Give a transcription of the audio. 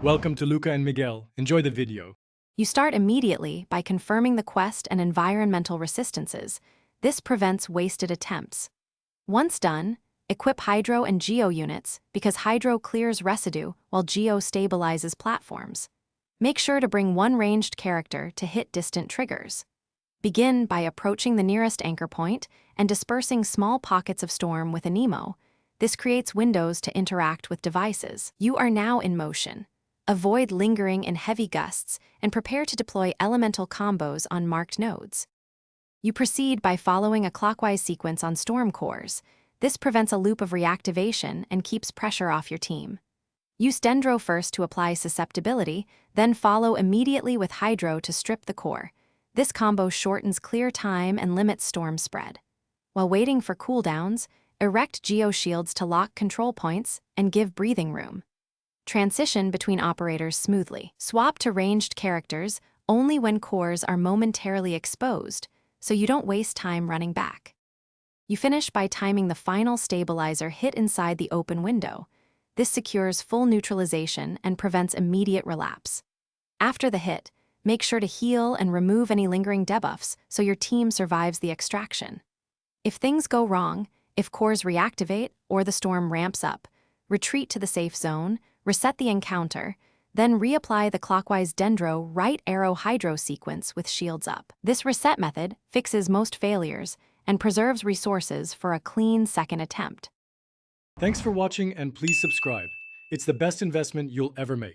Welcome to Luca and Miguel. Enjoy the video. You start immediately by confirming the quest and environmental resistances. This prevents wasted attempts. Once done, equip Hydro and Geo units because Hydro clears residue while Geo stabilizes platforms. Make sure to bring one ranged character to hit distant triggers. Begin by approaching the nearest anchor point and dispersing small pockets of storm with a Nemo. This creates windows to interact with devices. You are now in motion. Avoid lingering in heavy gusts and prepare to deploy elemental combos on marked nodes. You proceed by following a clockwise sequence on storm cores. This prevents a loop of reactivation and keeps pressure off your team. Use Dendro first to apply susceptibility, then follow immediately with Hydro to strip the core. This combo shortens clear time and limits storm spread. While waiting for cooldowns, erect Geo shields to lock control points and give breathing room. Transition between operators smoothly. Swap to ranged characters only when cores are momentarily exposed, so you don't waste time running back. You finish by timing the final stabilizer hit inside the open window. This secures full neutralization and prevents immediate relapse. After the hit, make sure to heal and remove any lingering debuffs so your team survives the extraction. If things go wrong, if cores reactivate or the storm ramps up, retreat to the safe zone, reset the encounter, then reapply the clockwise Dendro right arrow Hydro sequence with shields up. This reset method fixes most failures and preserves resources for a clean second attempt. Thanks for watching and please subscribe. It's the best investment you'll ever make.